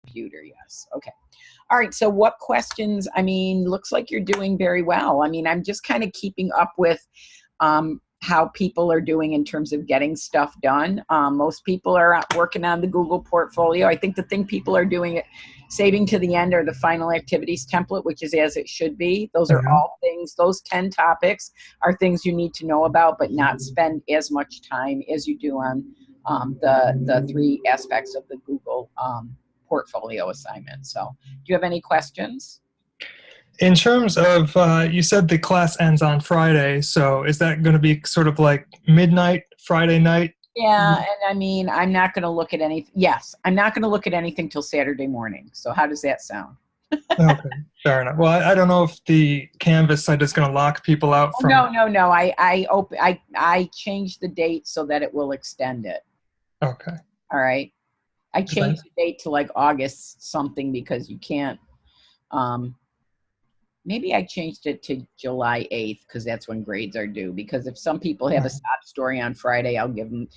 computer, yes. Okay. All right, so what questions, I mean, looks like you're doing very well. I mean, I'm just kind of keeping up with how people are doing in terms of getting stuff done. Most people are out working on the Google portfolio. I think the thing people are doing it, saving to the end, are the final activities template, which is as it should be. Those are all things, those 10 topics are things you need to know about, but not spend as much time as you do on the 3 aspects of the Google portfolio assignment. So do you have any questions? In terms of, you said the class ends on Friday, so is that going to be sort of like midnight, Friday night? Yeah, and I mean, I'm not going to look at anything. Yes, I'm not going to look at anything till Saturday morning. So how does that sound? Okay, fair enough. Well, I don't know if the Canvas site is going to lock people out from... No. I changed the date so that it will extend it. Okay. All right. I changed the date to like August something because you can't, maybe I changed it to July 8th because that's when grades are due. Because if some people have a sob story on Friday, I'll give them,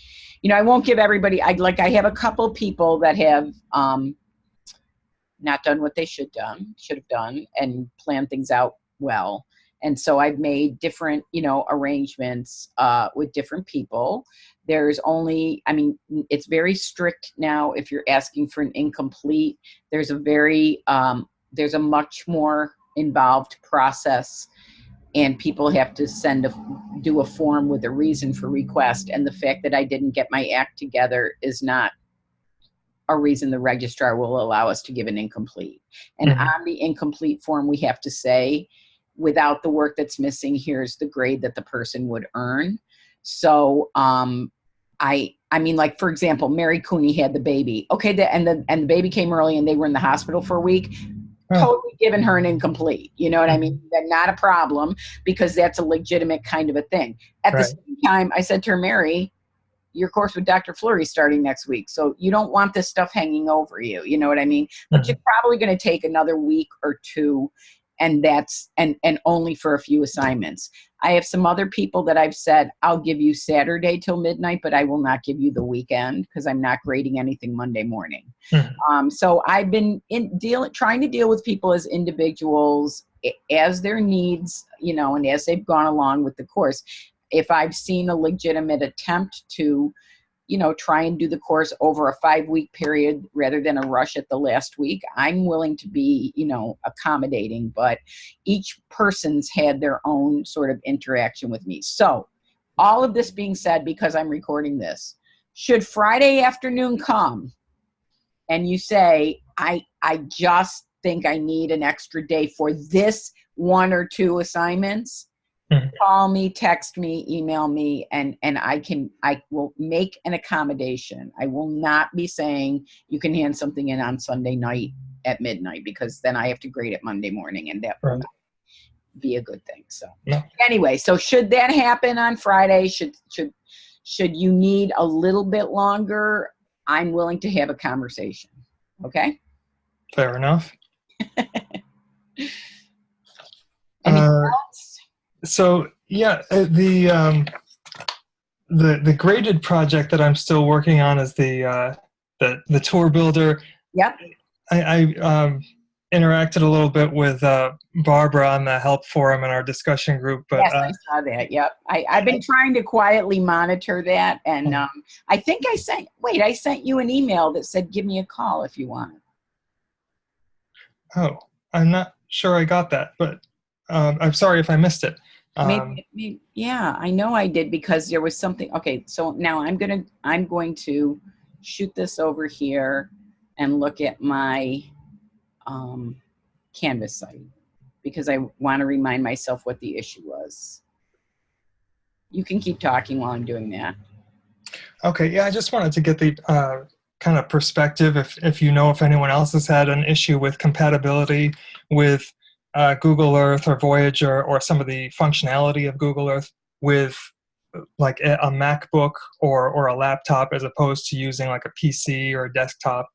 I won't give everybody, I have a couple people that have not done what they should have done and planned things out well. And so I've made different, arrangements with different people. There's only, it's very strict now if you're asking for an incomplete. There's a much more involved process, and people have to do a form with a reason for request. And the fact that I didn't get my act together is not a reason the registrar will allow us to give an incomplete. And on the incomplete form, we have to say, without the work that's missing, here's the grade that the person would earn. So, like, for example, Mary Cooney had the baby. Okay, and the baby came early and they were in the hospital for a week. Totally given her an incomplete. You know what I mean? That's not a problem because that's a legitimate kind of a thing. At the same time, I said to her, Mary, your course with Dr. Fleury starting next week. So you don't want this stuff hanging over you. You know what I mean? But you're probably going to take another week or 2, and that's and only for a few assignments. I have some other people that I've said, I'll give you Saturday till midnight, but I will not give you the weekend because I'm not grading anything Monday morning. So I've been trying to deal with people as individuals as their needs, and as they've gone along with the course. If I've seen a legitimate attempt to, try and do the course over a 5-week period rather than a rush at the last week, I'm willing to be, accommodating, but each person's had their own sort of interaction with me. So all of this being said, because I'm recording this, should Friday afternoon come and you say, I just think I need an extra day for this 1 or 2 assignments, call me, text me, email me, and I will make an accommodation. I will not be saying you can hand something in on Sunday night at midnight because then I have to grade it Monday morning, and that will not be a good thing. So anyway, so should that happen on Friday, should you need a little bit longer, I'm willing to have a conversation. Okay? Fair enough. Anything else? So yeah, the graded project that I'm still working on is the tour builder. Yep. I interacted a little bit with Barbara on the help forum in our discussion group. But yes, I saw that. Yep. I've been trying to quietly monitor that, and I think I sent you an email that said give me a call if you want. Oh, I'm not sure I got that, but I'm sorry if I missed it. Maybe, yeah, I know I did because there was something. Okay, so now I'm going to shoot this over here and look at my Canvas site because I want to remind myself what the issue was. You can keep talking while I'm doing that. Okay, yeah, I just wanted to get the kind of perspective if if anyone else has had an issue with compatibility with Google Earth or Voyager or some of the functionality of Google Earth with like a MacBook or a laptop as opposed to using like a PC or a desktop.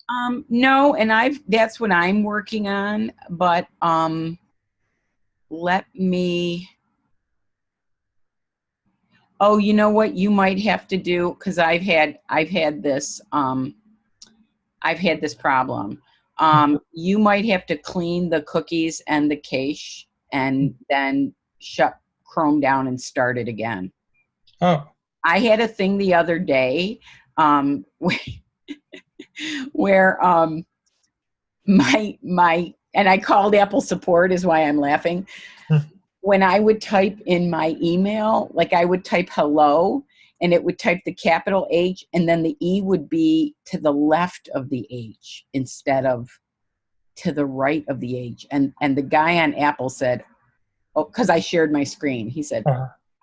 No, and that's what I'm working on, but let me, oh, you know what you might have to do, because I've had this problem. You might have to clean the cookies and the cache and then shut Chrome down and start it again. Oh. I had a thing the other day where and I called Apple support is why I'm laughing. When I would type in my email, like I would type hello and it would type the capital H and then the E would be to the left of the H instead of to the right of the H. And the guy on Apple said, oh, because I shared my screen, he said,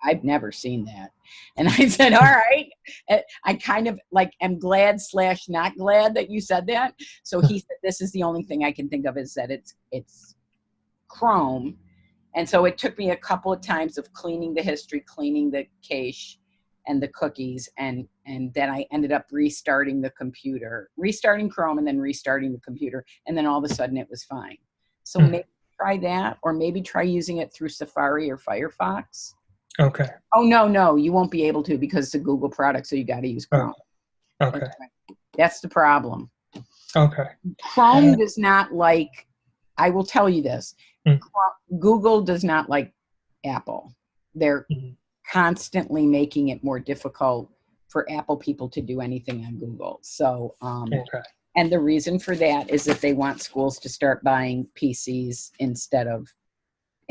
I've never seen that. And I said, all right. I kind of like am glad / not glad that you said that. So he said, this is the only thing I can think of is that it's Chrome. And so it took me a couple of times of cleaning the history, cleaning the cache and the cookies. And then I ended up restarting Chrome and then restarting the computer. And then all of a sudden it was fine. So maybe try that, or maybe try using it through Safari or Firefox. Okay. Oh, no, you won't be able to because it's a Google product, so you got to use Chrome. Okay. That's the problem. Okay. Chrome does not like, I will tell you this, Google does not like Apple. They're constantly making it more difficult for Apple people to do anything on Google. So, and the reason for that is that they want schools to start buying PCs instead of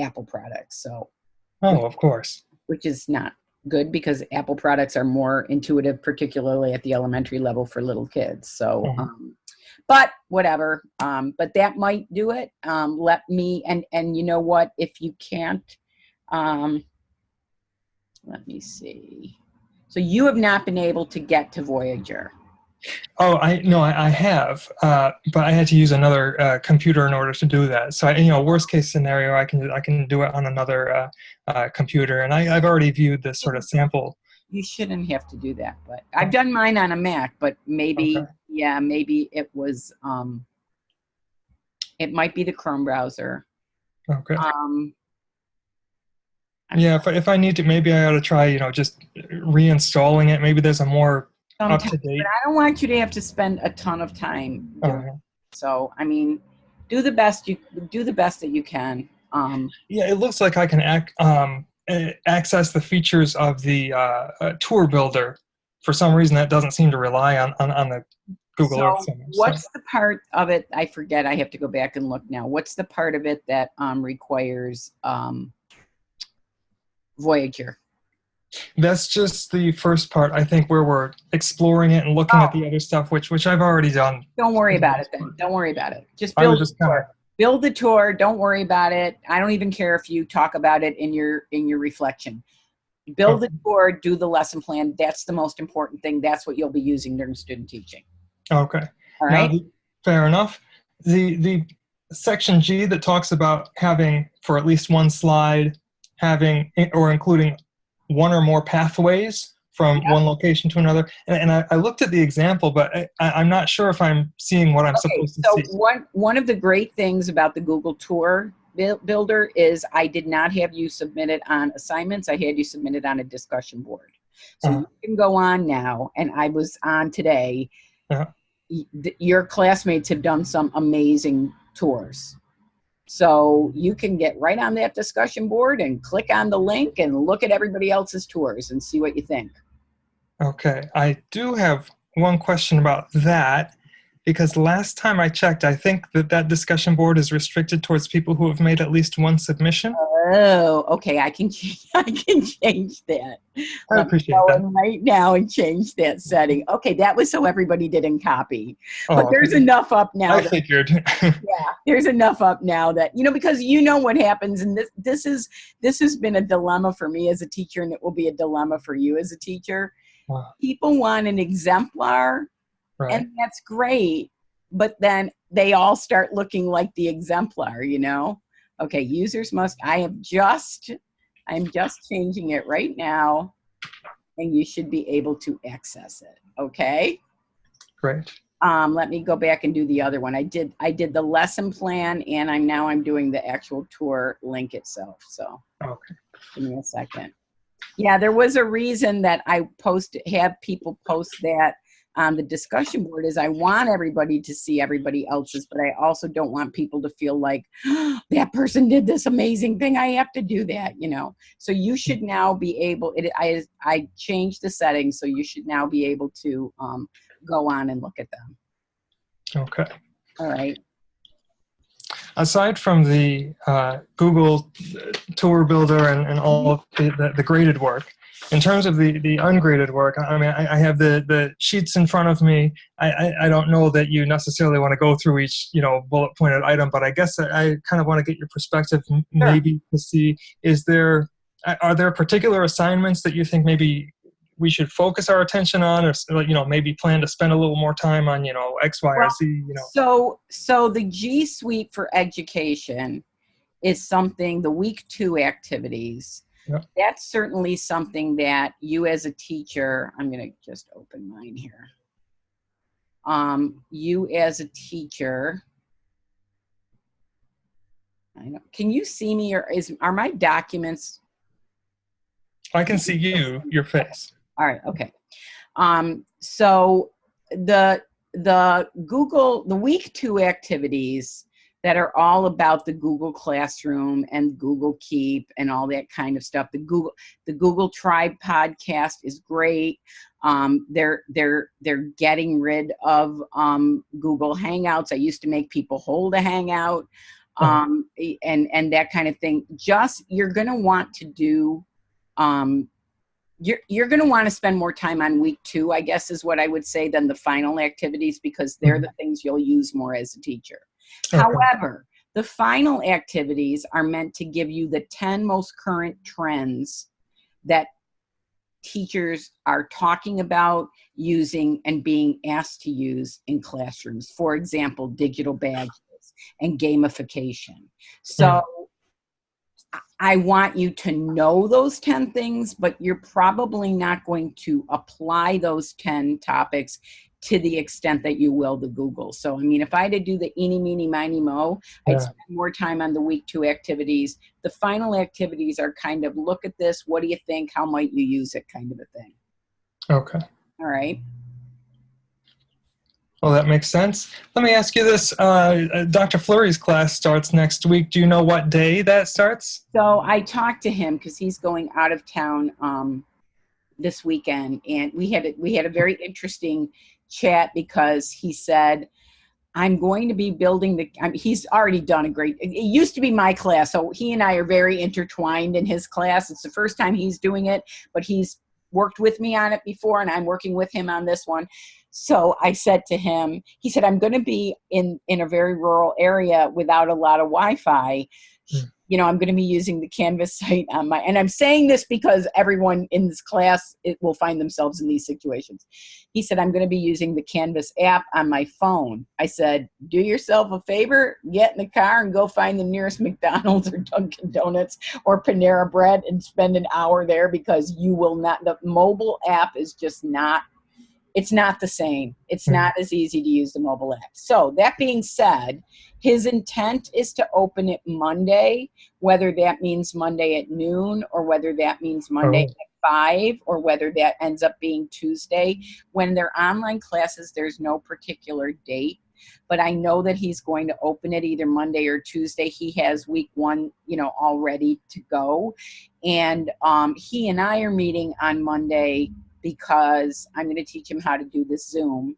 Apple products. So, of course. Which is not good because Apple products are more intuitive, particularly at the elementary level for little kids. So, but whatever. But that might do it. Let me, and you know what, if you can't, let me see. So you have not been able to get to Voyager. Oh, I have, but I had to use another computer in order to do that. So, worst case scenario, I can do it on another computer, and I've already viewed this sort of sample. You shouldn't have to do that, but I've done mine on a Mac. But maybe, maybe it was, it might be the Chrome browser. Okay. Yeah, if I need to, maybe I ought to try, just reinstalling it. Maybe there's a more up to date. But I don't want you to have to spend a ton of time doing it. So, I mean, do the best that you can. Yeah, it looks like I can access the features of the tour builder. For some reason, that doesn't seem to rely on the Google Earth. What's the part of it? I forget. I have to go back and look now. What's the part of it that requires Voyager? That's just the first part, I think, where we're exploring it and looking at the other stuff, which I've already done. Don't worry about it then. Don't worry about it. Just build the tour. Build the tour. Don't worry about it. I don't even care if you talk about it in your reflection. Build the tour, do the lesson plan. That's the most important thing. That's what you'll be using during student teaching. Okay. All right. Now, fair enough. The section G that talks about having, for at least one slide, having or including one or more pathways from one location to another. And I looked at the example, but I'm not sure if I'm seeing what I'm supposed to see. So one of the great things about the Google Tour Builder is I did not have you submit it on assignments. I had you submit it on a discussion board. So you can go on now, and I was on today. Your classmates have done some amazing tours. So you can get right on that discussion board and click on the link and look at everybody else's tours and see what you think. Okay, I do have one question about that, because last time I checked, I think that discussion board is restricted towards people who have made at least one submission. Oh, okay. I can change that. I appreciate that. Right now and change that setting. Okay, that was so everybody didn't copy. But there's enough up now. I figured. There's enough up now that, because what happens, and this has been a dilemma for me as a teacher, and it will be a dilemma for you as a teacher. Wow. People want an exemplar, and that's great, but then they all start looking like the exemplar, Okay, users must, I'm just changing it right now, and you should be able to access it, okay? Great. Let me go back and do the other one. I did the lesson plan, and I'm doing the actual tour link itself, so. Okay. Give me a second. Yeah, there was a reason that I have people post that on the discussion board is I want everybody to see everybody else's, but I also don't want people to feel like that person did this amazing thing. I have to do that, you know. So you should now be able, I changed the settings, so you should now be able to go on and look at them. Okay. All right. Aside from the Google Tour Builder and all of the graded work, in terms of the ungraded work, I mean, I have the sheets in front of me. I don't know that you necessarily want to go through each, you know, bullet pointed item, but I guess I kind of want to get your perspective, maybe to see, are there particular assignments that you think maybe we should focus our attention on, or, you know, maybe plan to spend a little more time on, you know, X, Y, or Z, you know? So the G Suite for Education is something, the week 2 activities, Yep. That's certainly something that you as a teacher, I'm going to just open mine here. You as a teacher, can you see me, or are my documents? I can see your face. All right. Okay. So the week 2 activities that are all about the Google Classroom and Google Keep and all that kind of stuff. The Google Tribe podcast is great. They're getting rid of Google Hangouts. I used to make people hold a Hangout, and that kind of thing. You're going to want to do. You're going to want to spend more time on week 2, I guess is what I would say, than the final activities, because they're the things you'll use more as a teacher. Okay. However, the final activities are meant to give you the 10 most current trends that teachers are talking about, using, and being asked to use in classrooms. For example, digital badges and gamification. So I want you to know those 10 things, but you're probably not going to apply those 10 topics to the extent that you will the Google. So, I mean, if I had to do the eeny, meeny, miny, mo, I'd spend more time on the week 2 activities. The final activities are kind of, look at this, what do you think, how might you use it, kind of a thing. Okay. All right. Well, that makes sense. Let me ask you this. Dr. Fleury's class starts next week. Do you know what day that starts? So I talked to him because he's going out of town this weekend, and we had a very interesting chat, because he said, I'm going to be building he's already done it used to be my class, so he and I are very intertwined in his class. It's the first time he's doing it, but he's worked with me on it before, and I'm working with him on this one. So I said to him, he said, I'm going to be in a very rural area without a lot of Wi-Fi. You know, I'm going to be using the Canvas site on and I'm saying this because everyone in this class will find themselves in these situations. He said, I'm going to be using the Canvas app on my phone. I said, do yourself a favor, get in the car and go find the nearest McDonald's or Dunkin' Donuts or Panera Bread and spend an hour there, because you will not, the mobile app is just not, it's not the same. It's not as easy to use the mobile app. So that being said, his intent is to open it Monday, whether that means Monday at noon, or whether that means Monday at 5, or whether that ends up being Tuesday. When they're online classes, there's no particular date, but I know that he's going to open it either Monday or Tuesday. He has week 1, you know, all ready to go. And he and I are meeting on Monday, because I'm going to teach him how to do the Zoom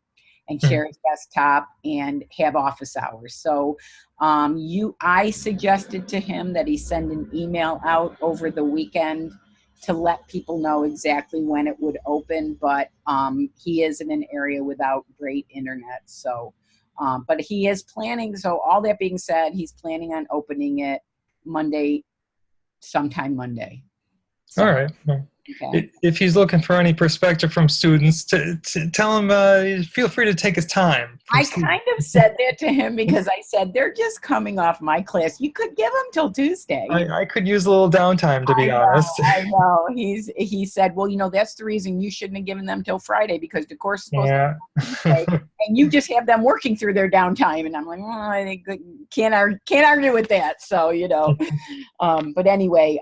and share his desktop and have office hours. So I suggested to him that he send an email out over the weekend to let people know exactly when it would open, but he is in an area without great internet. So, but he is planning, so all that being said, he's planning on opening it sometime Monday. So, all right. Okay. If he's looking for any perspective from students, to tell him, feel free to take his time. I kind of said that to him, because I said, they're just coming off my class. You could give them till Tuesday. I could use a little downtime, to be honest. I know. He said, well, you know, that's the reason you shouldn't have given them till Friday, because the course is supposed to be Tuesday, and you just have them working through their downtime. And I'm like, I can't argue with that. So, you know, but anyway,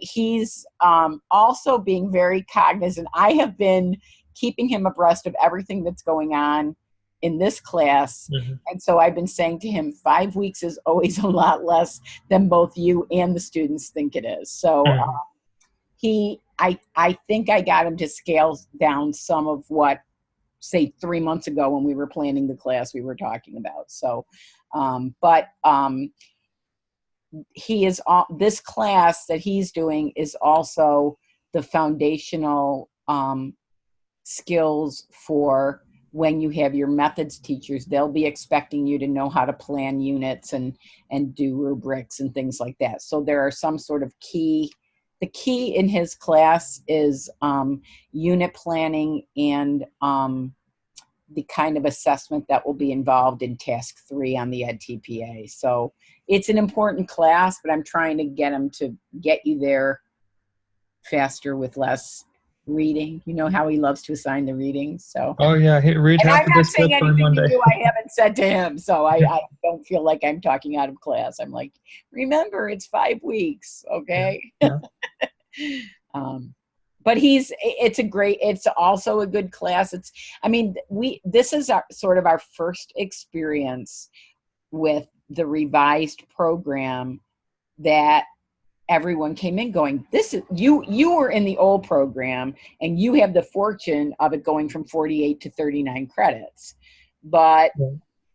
he's also being very cognizant. I have been keeping him abreast of everything that's going on in this class. Mm-hmm. And so I've been saying to him, 5 weeks is always a lot less than both you and the students think it is. So I think I got him to scale down some of what, say, 3 months ago when we were planning the class we were talking about. So, he is this class that he's doing is also the foundational skills for when you have your methods teachers. They'll be expecting you to know how to plan units and do rubrics and things like that. So there are some sort of the key in his class is unit planning and the kind of assessment that will be involved in task 3 on the EdTPA. So it's an important class, but I'm trying to get him to get you there faster with less reading. You know how he loves to assign the readings. So. Oh yeah, read and half I'm of not this saying book by anything Monday. to you I haven't said to him, so I don't feel like I'm talking out of class. I'm like, remember, it's 5 weeks, okay? Yeah. But it's also a good class. This is sort of our first experience with the revised program that everyone came in going, this is you were in the old program and you have the fortune of it going from 48 to 39 credits. But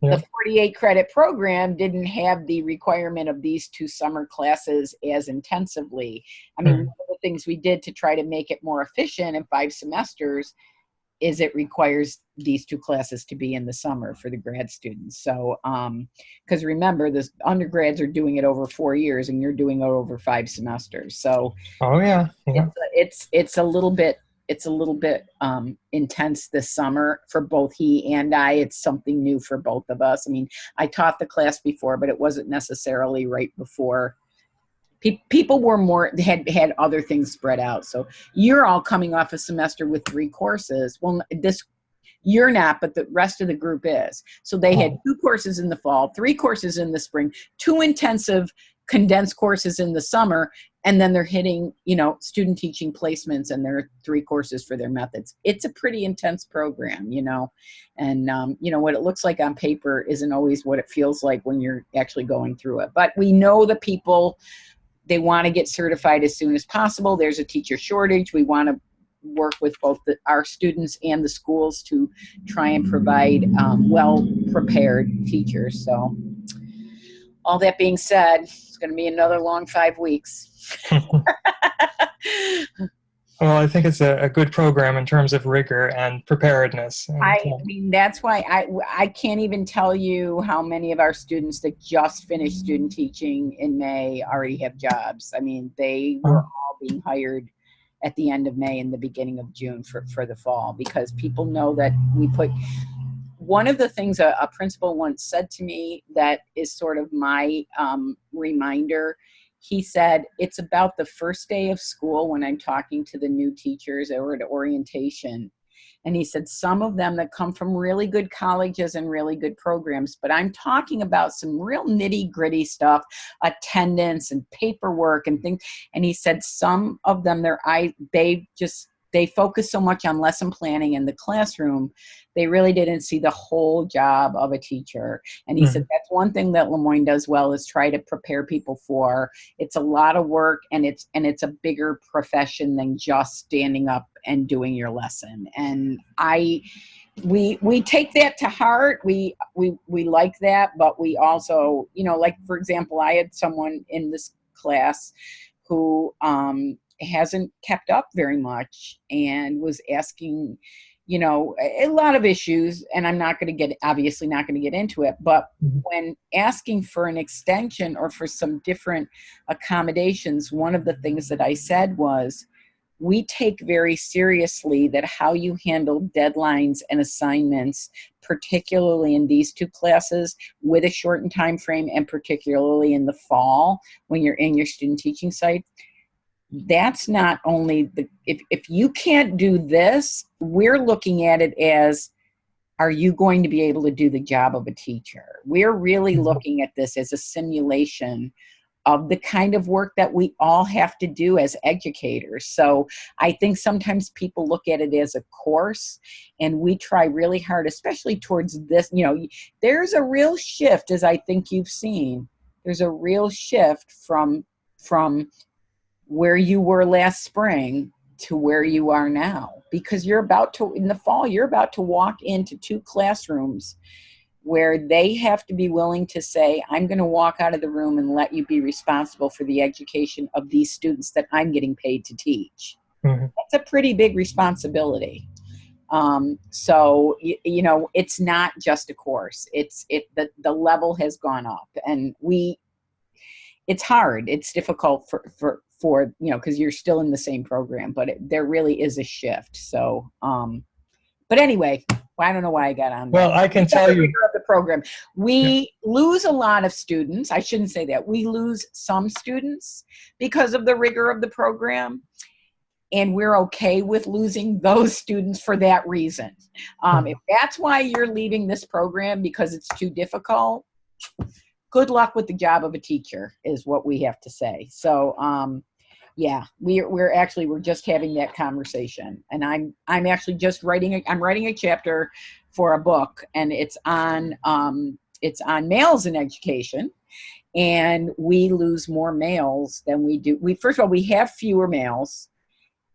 the 48 credit program didn't have the requirement of these 2 summer classes as intensively. One of the things we did to try to make it more efficient in 5 semesters is it requires these 2 classes to be in the summer for the grad students. So, because remember, the undergrads are doing it over 4 years and you're doing it over 5 semesters. So, it's a little bit intense this summer for both he and I. It's something new for both of us. I taught the class before, but it wasn't necessarily right before. People were had other things spread out. So you're all coming off a semester with 3 courses. Well, you're not, but the rest of the group is. So they had 2 courses in the fall, 3 courses in the spring, 2 intensive condensed courses in the summer, and then they're hitting, student teaching placements, and there are 3 courses for their methods. It's a pretty intense program, and what it looks like on paper isn't always what it feels like when you're actually going through it. But we know the people, they want to get certified as soon as possible. There's a teacher shortage. We want to work with both our students and the schools to try and provide well-prepared teachers. So all that being said, it's going to be another long 5 weeks. Well, I think it's a good program in terms of rigor and preparedness. That's why I can't even tell you how many of our students that just finished student teaching in May already have jobs. They were all being hired at the end of May and the beginning of June for the fall, because people know that one of the things a principal once said to me that is sort of my reminder. He said, it's about the first day of school when I'm talking to the new teachers or at orientation. And he said, some of them that come from really good colleges and really good programs, but I'm talking about some real nitty gritty stuff, attendance and paperwork and things. And he said, some of them, they focus so much on lesson planning in the classroom, they really didn't see the whole job of a teacher. And he said, that's one thing that Lemoyne does well, is try to prepare people for. It's a lot of work, and it's a bigger profession than just standing up and doing your lesson. And we take that to heart. We like that, but we also, like, for example, I had someone in this class who hasn't kept up very much and was asking, a lot of issues, and I'm obviously not going to get into it, but when asking for an extension or for some different accommodations, one of the things that I said was, we take very seriously that how you handle deadlines and assignments, particularly in these 2 classes with a shortened time frame, and particularly in the fall when you're in your student teaching site. That's not only if you can't do this, we're looking at it as, are you going to be able to do the job of a teacher? We're really looking at this as a simulation of the kind of work that we all have to do as educators. So I think sometimes people look at it as a course, and we try really hard, especially towards this, there's a real shift, as I think you've seen. There's a real shift from where you were last spring to where you are now, because in the fall, you're about to walk into 2 classrooms where they have to be willing to say, I'm going to walk out of the room and let you be responsible for the education of these students that I'm getting paid to teach. Mm-hmm. That's a pretty big responsibility. So, it's not just a course. The level has gone up, and it's hard. It's difficult for because you're still in the same program, but there really is a shift. So, but anyway, I don't know why I got on. Well, I can tell you of the program. We lose a lot of students. I shouldn't say that. We lose some students because of the rigor of the program. And we're okay with losing those students for that reason. If that's why you're leaving this program because it's too difficult, good luck with the job of a teacher is what we have to say. So, we're just having that conversation, and I'm actually just writing a chapter for a book, and it's on males in education, and we lose more males than we do. First of all, we have fewer males,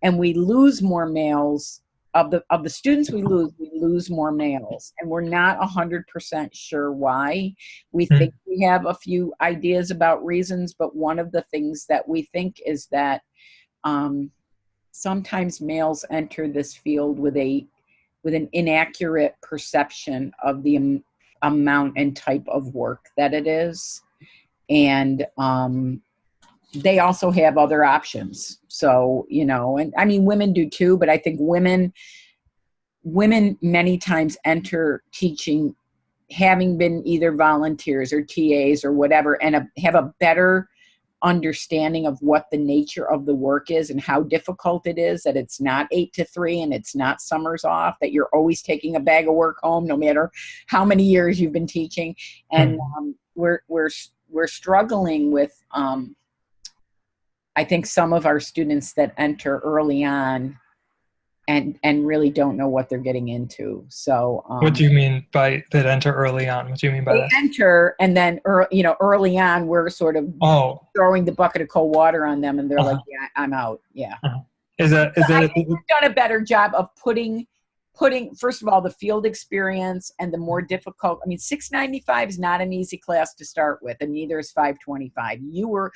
and we lose more males. Of the students we lose more males, and we're not 100% sure why. We think we have a few ideas about reasons, but one of the things that we think is that sometimes males enter this field with an inaccurate perception of the amount and type of work that it is, and they also have other options. So, and I mean, women do too, but I think women many times enter teaching having been either volunteers or TAs or whatever, and have a better understanding of what the nature of the work is and how difficult it is, that it's not 8 to 3 and it's not summers off, that you're always taking a bag of work home, no matter how many years you've been teaching. And we're struggling with, I think, some of our students that enter early on and really don't know what they're getting into. So what do you mean by that, enter early on? What do you mean by that? They enter, and then early on we're sort of throwing the bucket of cold water on them, and they're like, yeah, I'm out. Yeah. Is that I think we've done a better job of putting first of all the field experience and the more difficult. I mean, 695 is not an easy class to start with, and neither is 525. You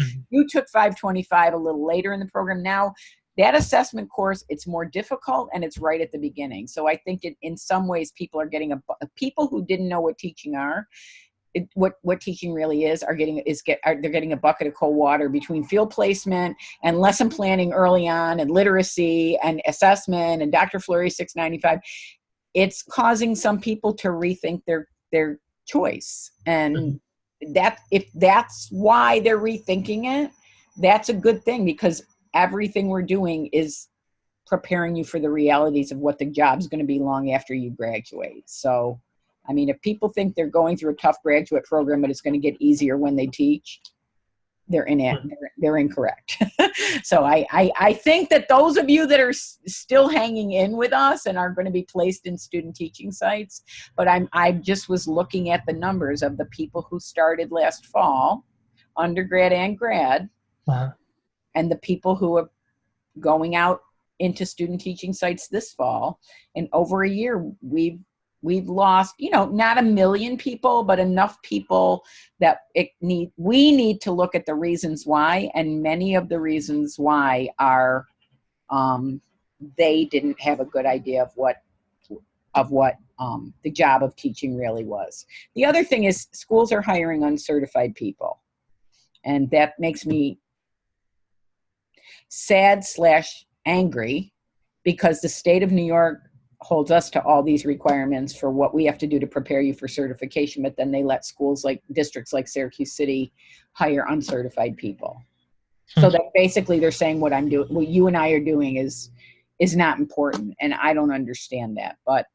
took 525 a little later in the program. Now that assessment course, it's more difficult, and it's right at the beginning. So I think in some ways people are getting people who didn't know what teaching what teaching really is, they're getting a bucket of cold water between field placement and lesson planning early on, and literacy and assessment and Dr. Fleury 695. It's causing some people to rethink their choice, and that if that's why they're rethinking it, that's a good thing, because everything we're doing is preparing you for the realities of what the job's going to be long after you graduate. So, I mean, if people think they're going through a tough graduate program, but it's going to get easier when they teach, they're incorrect. So I think that those of you that are still hanging in with us and are going to be placed in student teaching sites, but I just was looking at the numbers of the people who started last fall, undergrad and grad, and the people who are going out into student teaching sites this fall. And over a year, we've lost, not 1 million people, but enough people that we need to look at the reasons why. And many of the reasons why are they didn't have a good idea of what the job of teaching really was. The other thing is schools are hiring uncertified people. And that makes me sad/angry, because the state of New York holds us to all these requirements for what we have to do to prepare you for certification, but then they let districts like Syracuse City hire uncertified people. So that basically they're saying what you and I are doing is not important, and I don't understand that. But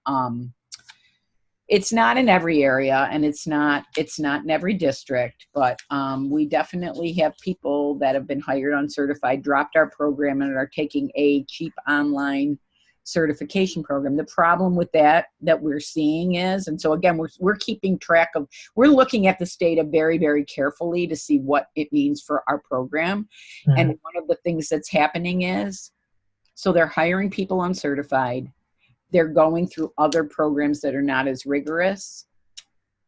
It's not in every area, and it's not in every district, but we definitely have people that have been hired uncertified, dropped our program, and are taking a cheap online certification program. The problem with that we're seeing is, and so again, we're keeping track of, we're looking at this data very, very carefully to see what it means for our program. Mm-hmm. And one of the things that's happening is, so they're hiring people uncertified. They're going through other programs that are not as rigorous,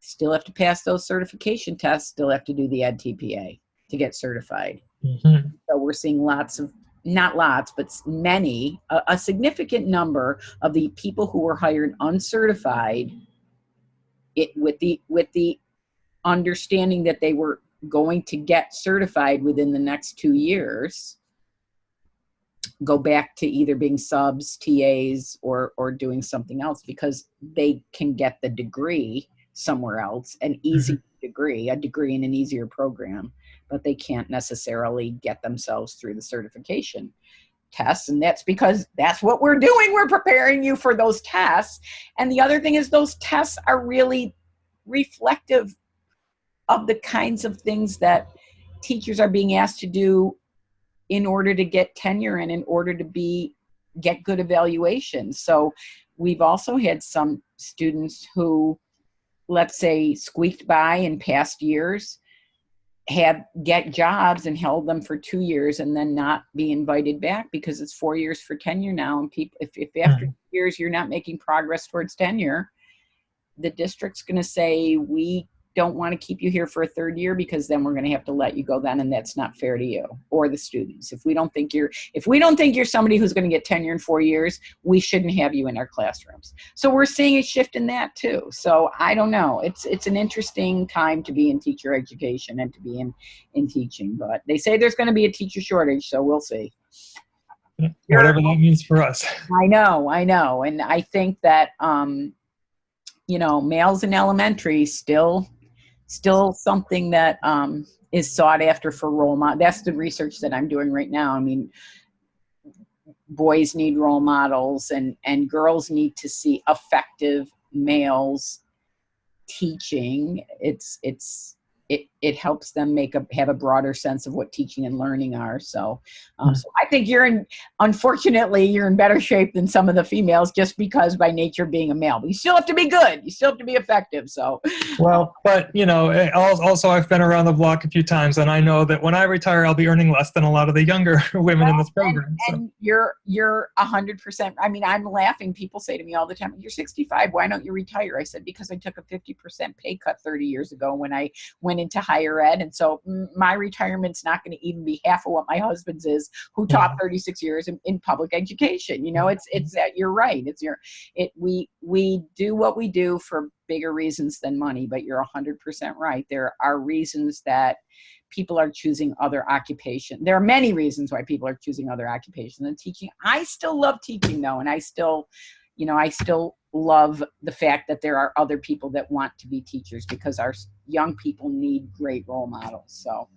still have to pass those certification tests, still have to do the EdTPA to get certified. Mm-hmm. So we're seeing lots of, not lots, but many, a significant number of the people who were hired uncertified, with the understanding that they were going to get certified within the next 2 years, go back to either being subs, TAs, or doing something else, because they can get the degree somewhere else, an easy degree, a degree in an easier program, but they can't necessarily get themselves through the certification tests. And that's because that's what we're doing. We're preparing you for those tests. And the other thing is, those tests are really reflective of the kinds of things that teachers are being asked to do in order to get tenure and in order to get good evaluations. So we've also had some students who, let's say, squeaked by in past years, get jobs and held them for 2 years and then not be invited back because it's 4 years for tenure now. And people, if after 2 years you're not making progress towards tenure, the district's going to say, we don't want to keep you here for a third year, because then we're going to have to let you go then, and that's not fair to you or the students. If we don't think you're somebody who's going to get tenure in 4 years, we shouldn't have you in our classrooms. So we're seeing a shift in that too. So I don't know. It's an interesting time to be in teacher education and to be in teaching. But they say there's going to be a teacher shortage, so we'll see. Whatever that means for us. I know. And I think that males in elementary still something that is sought after for role model. That's the research that I'm doing right now. I mean, boys need role models, and girls need to see effective males teaching. It helps them have a broader sense of what teaching and learning are. So I think unfortunately you're in better shape than some of the females, just because by nature being a male. But you still have to be good. You still have to be effective. So well, but also I've been around the block a few times, and I know that when I retire, I'll be earning less than a lot of the younger women in this program. And you're 100%. I mean, I'm laughing. People say to me all the time, "You're 65. Why don't you retire?" I said, because I took a 50% pay cut 30 years ago when I went into higher ed. And so my retirement's not going to even be half of what my husband's is, who taught 36 years in public education. It's that, you're right. We do what we do for bigger reasons than money, but you're 100% right. There are reasons that people are choosing other occupation. There are many reasons why people are choosing other occupations than teaching. I still love teaching though. And I still love the fact that there are other people that want to be teachers, because our young people need great role models. So,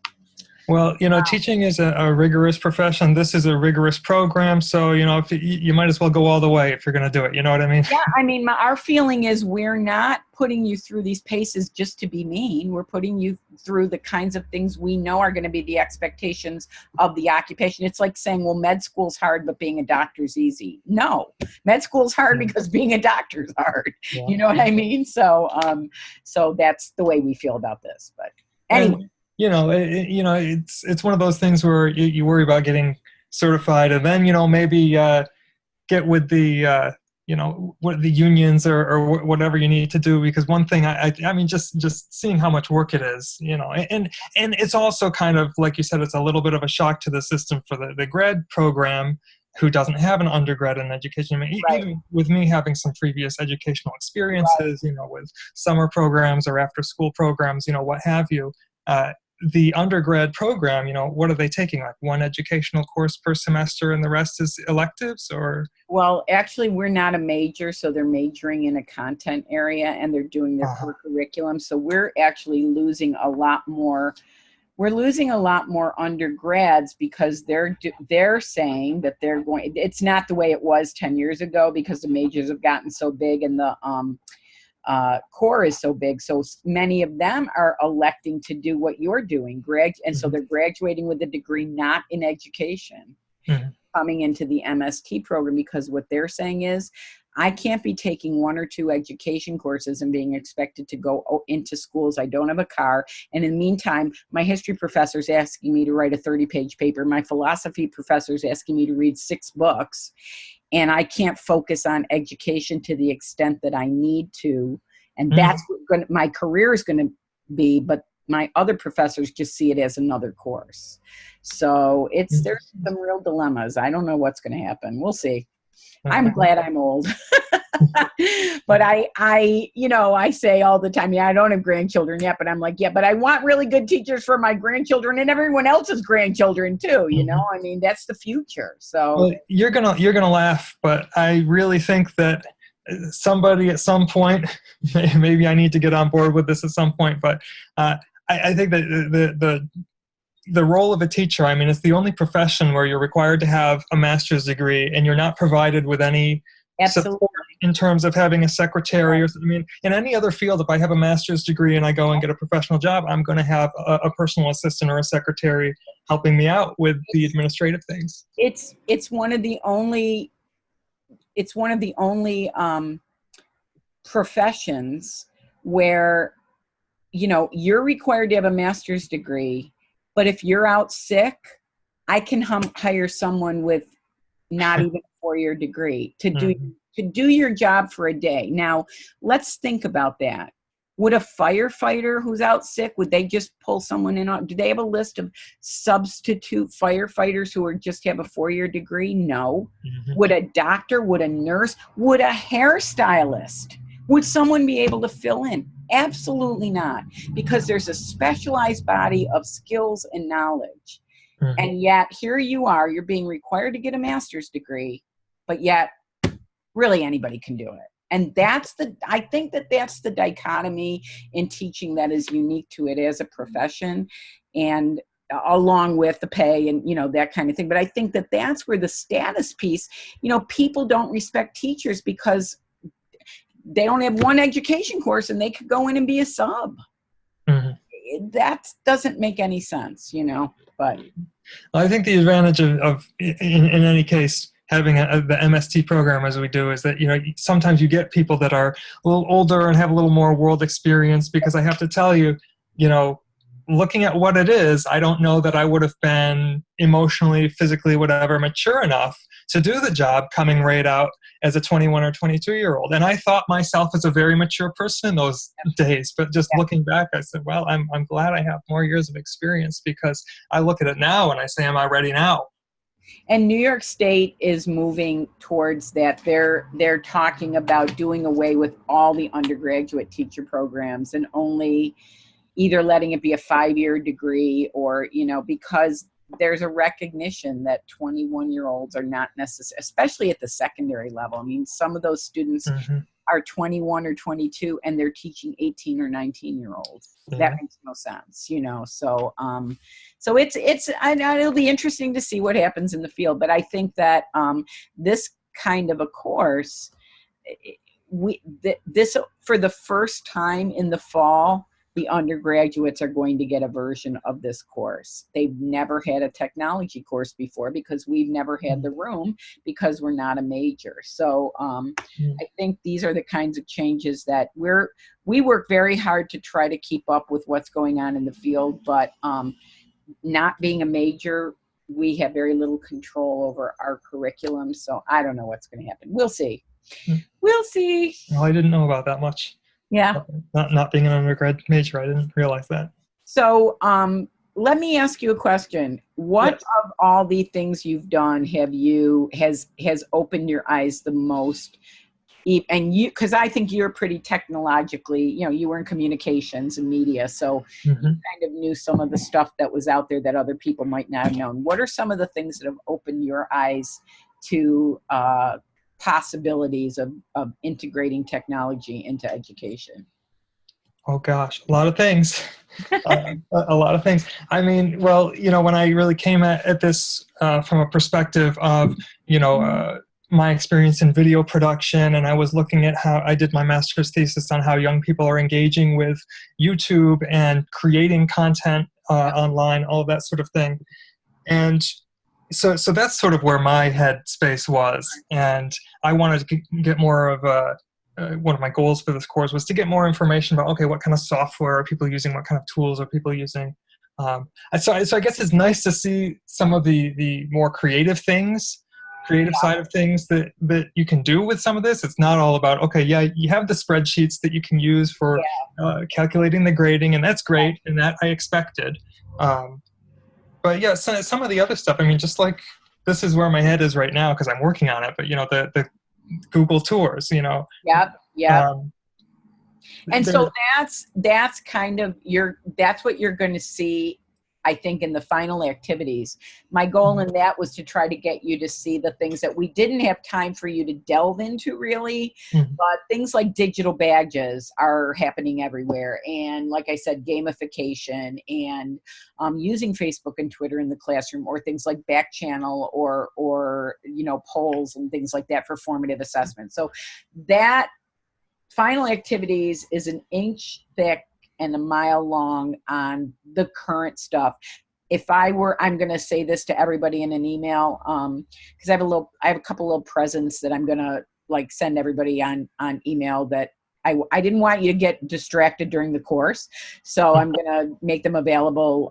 well, teaching is a rigorous profession. This is a rigorous program. So, if you might as well go all the way if you're going to do it. You know what I mean? Yeah. I mean, our feeling is we're not putting you through these paces just to be mean. We're putting you through the kinds of things we know are going to be the expectations of the occupation. It's like saying, well, med school's hard, but being a doctor's easy. No, med school's hard because being a doctor's hard. Yeah. You know what I mean? So, so that's the way we feel about this. But anyway. It's one of those things where you worry about getting certified, and then maybe get with the what the unions or whatever you need to do, because one thing I mean just seeing how much work it is, and it's also kind of like you said, it's a little bit of a shock to the system for the grad program who doesn't have an undergrad in education. I mean, right. Even with me having some previous educational experiences, right. With summer programs or after school programs, what have you. The undergrad program, what are they taking? Like one educational course per semester and the rest is electives, or? Well, actually, we're not a major, so they're majoring in a content area and they're doing their core curriculum. So we're actually losing a lot more. We're losing a lot more undergrads because they're saying that they're going. It's not the way it was 10 years ago, because the majors have gotten so big and the core is so big. So many of them are electing to do what you're doing, and so they're graduating with a degree not in education, coming into the MST program, because what they're saying is, I can't be taking 1 or 2 education courses and being expected to go into schools. I don't have a car. And in the meantime, my history professor is asking me to write a 30-page paper. My philosophy professor is asking me to read 6 books. And I can't focus on education to the extent that I need to. And that's what my career is going to be. But my other professors just see it as another course. So there's some real dilemmas. I don't know what's going to happen. We'll see. I'm glad I'm old. But I say all the time, I don't have grandchildren yet, but I'm like, but I want really good teachers for my grandchildren and everyone else's grandchildren too. I mean, that's the future. So well, you're gonna laugh, but I really think that somebody at some point, maybe I need to get on board with this at some point, but I think that the role of a teacher, I mean, it's the only profession where you're required to have a master's degree and you're not provided with any support in terms of having a secretary. I mean, in any other field, if I have a master's degree and I go and get a professional job, I'm going to have a personal assistant or a secretary helping me out with the administrative things. It's one of the only professions where, you're required to have a master's degree. But if you're out sick, I can hire someone with not even a 4-year degree to do your job for a day. Now, let's think about that. Would a firefighter who's out sick, would they just pull someone in? Do they have a list of substitute firefighters who just have a 4-year degree? No. Would a doctor, would a nurse, would a hairstylist, would someone be able to fill in? Absolutely not, because there's a specialized body of skills and knowledge. And yet here you are, you're being required to get a master's degree, but yet really anybody can do it. And I think that's the dichotomy in teaching that is unique to it as a profession, and along with the pay and, that kind of thing. But I think that's where the status piece, people don't respect teachers because they don't have 1 education course and they could go in and be a sub. That doesn't make any sense, but. I think the advantage of in any case, having the MST program as we do is that, sometimes you get people that are a little older and have a little more world experience, because I have to tell you, looking at what it is, I don't know that I would have been emotionally, physically, whatever, mature enough to do the job coming right out as a 21 or 22-year-old. And I thought myself as a very mature person in those days. But just looking back, I said, well, I'm glad I have more years of experience, because I look at it now and I say, am I ready now? And New York State is moving towards that. They're talking about doing away with all the undergraduate teacher programs and only either letting it be a 5-year degree or, because there's a recognition that 21-year-olds are not necessary, especially at the secondary level. I mean, some of those students are 21 or 22 and they're teaching 18 or 19-year-olds. That makes no sense, So, it'll be interesting to see what happens in the field. But I think that this kind of a course, this for the first time in the fall, the undergraduates are going to get a version of this course. They've never had a technology course before because we've never had the room because we're not a major. So I think these are the kinds of changes that we work very hard to try to keep up with what's going on in the field, but not being a major, we have very little control over our curriculum. So I don't know what's going to happen. We'll see. We'll see. Well, I didn't know about that much. Yeah. Not being an undergrad major, I didn't realize that. So let me ask you a question. What of all the things you've done has opened your eyes the most? And because I think you're pretty technologically, you were in communications and media, so you kind of knew some of the stuff that was out there that other people might not have known. What are some of the things that have opened your eyes to possibilities of integrating technology into education? Oh gosh, a lot of things. A lot of things. I mean, well, when I really came at this from a perspective of, my experience in video production, and I was looking at how I did my master's thesis on how young people are engaging with YouTube and creating content online, all of that sort of thing. And so that's sort of where my headspace was. And I wanted to get more of one of my goals for this course was to get more information about, okay, what kind of software are people using? What kind of tools are people using? So I guess it's nice to see some of the more creative side of things that you can do with some of this. It's not all about, okay, yeah, you have the spreadsheets that you can use for calculating the grading, and that's great, and that I expected. But yeah, some of the other stuff, I mean, just like this is where my head is right now because I'm working on it, but, the Google tours, Yep. And so that's kind of that's what you're going to see, I think, in the final activities. My goal in that was to try to get you to see the things that we didn't have time for you to delve into really, but things like digital badges are happening everywhere. And like I said, gamification and using Facebook and Twitter in the classroom, or things like back channel or polls and things like that for formative assessment. So that final activities is an inch thick and a mile long on the current stuff. I'm going to say this to everybody in an email, because I have a couple little presents that I'm going to send everybody on email that I didn't want you to get distracted during the course. So I'm going to make them available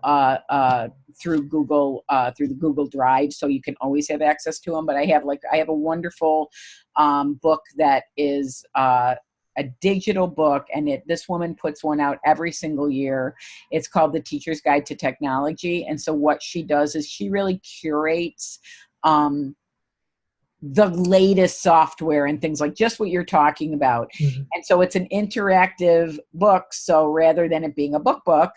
through Google, through the Google Drive, so you can always have access to them. But I have a wonderful book that is a digital book, and this woman puts one out every single year. It's called The Teacher's Guide to Technology. And so what she does is she really curates the latest software and things like just what you're talking about. And so it's an interactive book. So rather than it being a book,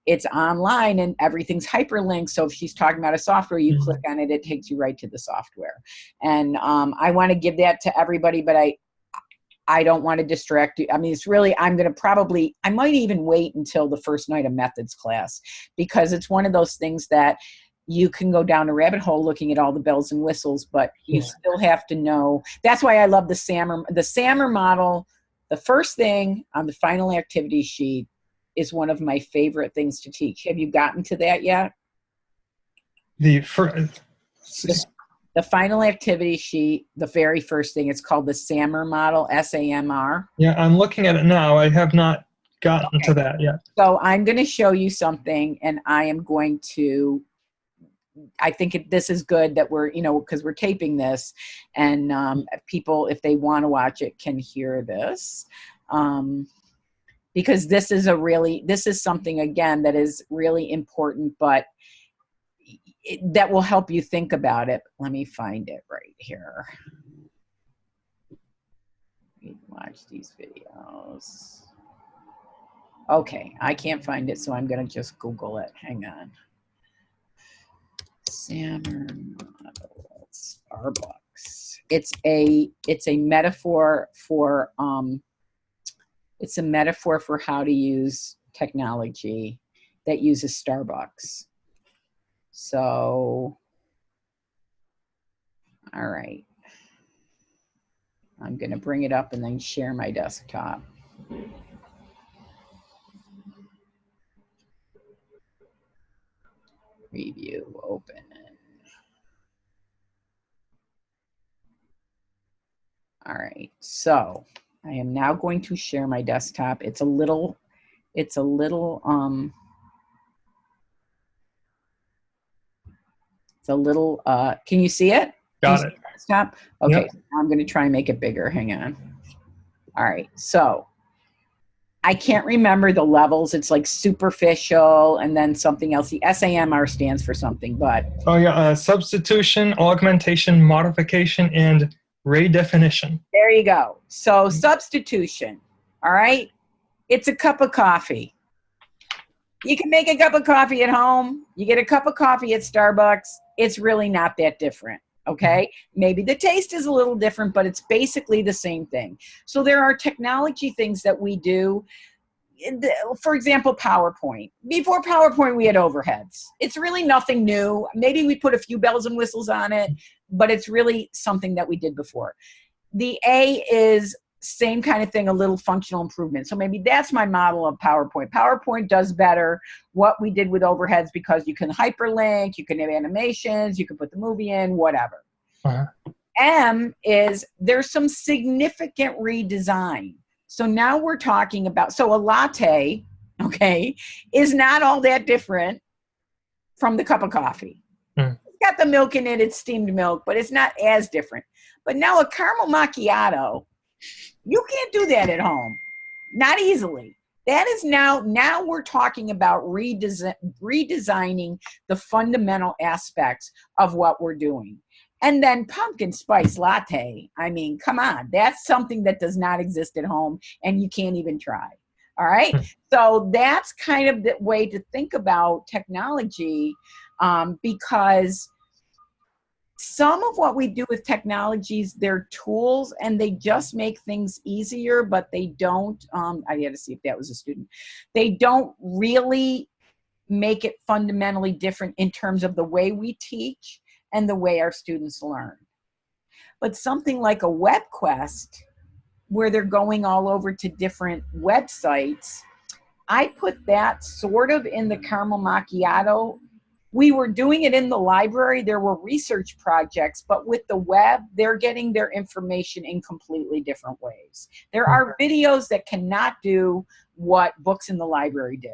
it's online and everything's hyperlinked. So if she's talking about a software, you click on it, it takes you right to the software. And I want to give that to everybody, but I don't want to distract you. I mean, it's really, I might even wait until the first night of methods class, because it's one of those things that you can go down a rabbit hole looking at all the bells and whistles, but you still have to know. That's why I love the SAMR model. The first thing on the final activity sheet is one of my favorite things to teach. Have you gotten to that yet? The final activity sheet, the very first thing, it's called the SAMR model, SAMR. Yeah, I'm looking at it now. I have not gotten to that yet. So I'm going to show you something, and I think this is good that we're, because we're taping this, and people, if they want to watch it, can hear this. Because this is something, again, that is really important, but that will help you think about it. Let me find it right here. Watch these videos. Okay, I can't find it, so I'm going to just Google it. Hang on. SAMR model, Starbucks. It's a metaphor for how to use technology that uses Starbucks. So, all right. I'm going to bring it up and then share my desktop. Preview, open. All right, so I am now going to share my desktop. It's a little, can you see it? Got it. Desktop? Okay, Yep. I'm going to try and make it bigger. Hang on. All right, so I can't remember the levels. It's like superficial and then something else. The SAMR stands for something, but. Oh yeah, substitution, augmentation, modification, and redefinition. There you go. So substitution, all right? It's a cup of coffee. You can make a cup of coffee at home. You get a cup of coffee at Starbucks. It's really not that different, okay? Maybe the taste is a little different, but it's basically the same thing. So there are technology things that we do. For example, PowerPoint. Before PowerPoint, we had overheads. It's really nothing new. Maybe we put a few bells and whistles on it, but it's really something that we did before. The A is same kind of thing, a little functional improvement. So maybe that's my model of PowerPoint. PowerPoint does better what we did with overheads because you can hyperlink, you can have animations, you can put the movie in, whatever. Uh-huh. M is there's some significant redesign. So now we're talking about, so a latte, okay, is not all that different from the cup of coffee. Mm. It's got the milk in it, it's steamed milk, but it's not as different. But now a caramel macchiato, you can't do that at home. Not easily. That is now we're talking about redesigning the fundamental aspects of what we're doing. And then pumpkin spice latte. I mean, come on. That's something that does not exist at home and you can't even try. All right. So that's kind of the way to think about technology, because some of what we do with technologies, they're tools and they just make things easier, but they don't, I had to see if that was a student. They don't really make it fundamentally different in terms of the way we teach and the way our students learn. But something like a WebQuest, where they're going all over to different websites, I put that sort of in the caramel macchiato. We were doing it in the library. There were research projects, but with the web, they're getting their information in completely different ways. There are videos that cannot do what books in the library did.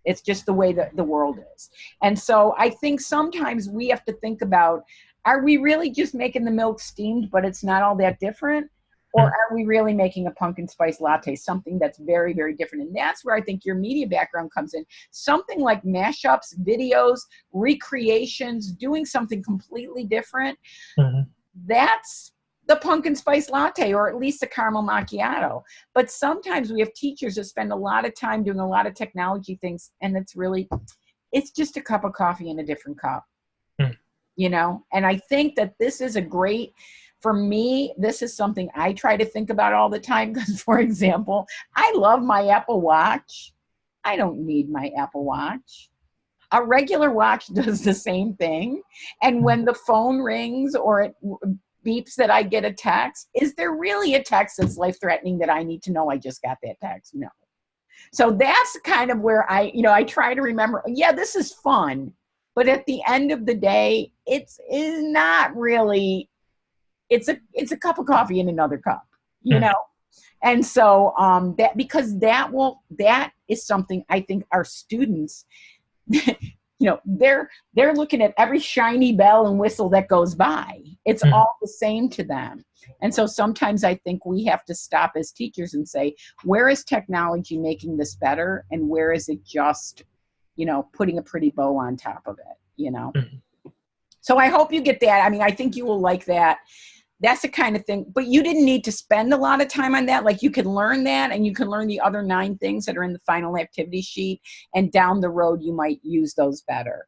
It's just the way that the world is. And so I think sometimes we have to think about, are we really just making the milk steamed, but it's not all that different? Or are we really making a pumpkin spice latte, something that's very, very different? And that's where I think your media background comes in. Something like mashups, videos, recreations, doing something completely different. That's the pumpkin spice latte, or at least the caramel macchiato. But sometimes we have teachers that spend a lot of time doing a lot of technology things, and it's just a cup of coffee in a different cup, you know? And I think that this is a great, for me, this is something I try to think about all the time because, for example, I love my Apple Watch. I don't need my Apple Watch. A regular watch does the same thing. And when the phone rings or it beeps that I get a text, is there really a text that's life-threatening that I need to know I just got that text? No. So that's kind of where I try to remember, yeah, this is fun. But at the end of the day, it's not really, it's a cup of coffee in another cup, you know? And so that is something I think our students, they're looking at every shiny bell and whistle that goes by. It's all the same to them. And so sometimes I think we have to stop as teachers and say, where is technology making this better? And where is it just, putting a pretty bow on top of it, So I hope you get that. I mean, I think you will like that. That's the kind of thing, but you didn't need to spend a lot of time on that. Like, you can learn that, and you can learn the other 9 things that are in the final activity sheet, and down the road you might use those better.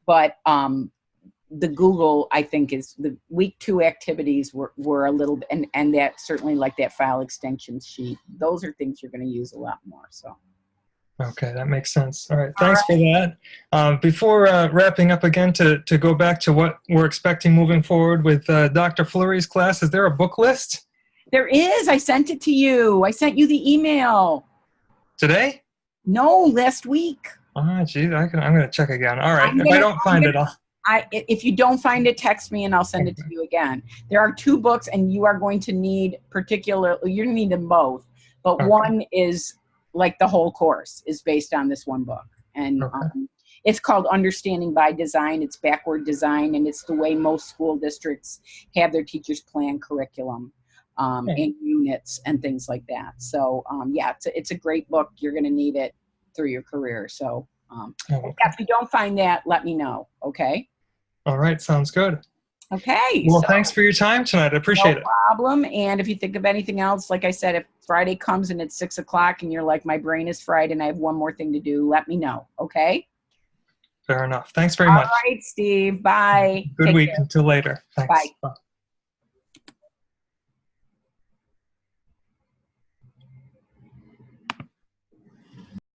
But the Google, I think, is the week 2 activities were a little, and that certainly, like that file extension sheet, those are things you're going to use a lot more. So. Okay, that makes sense. All right, thanks for that. Before wrapping up again, to go back to what we're expecting moving forward with Dr. Fleury's class, is there a book list? There is. I sent it to you. I sent you the email. Today? No, last week. Oh, geez, I'm going to check again. All right, if I don't find it, if you don't find it, text me and I'll send it to you again. There are 2 books, and you are going to need you're going to need them both, but one is like the whole course is based on this one book. And it's called Understanding by Design. It's backward design, and it's the way most school districts have their teachers plan curriculum and units and things like that. So yeah, it's a great book. You're going to need it through your career. So if you don't find that, let me know. Okay. All right. Sounds good. Okay. Well, thanks for your time tonight. I appreciate it. No problem. And if you think of anything else, like I said, if Friday comes and it's 6 o'clock and you're like, my brain is fried and I have one more thing to do, let me know. Okay. Fair enough. Thanks very much. All right, Steve. Bye. Good week. Until later. Thanks. Bye. Bye.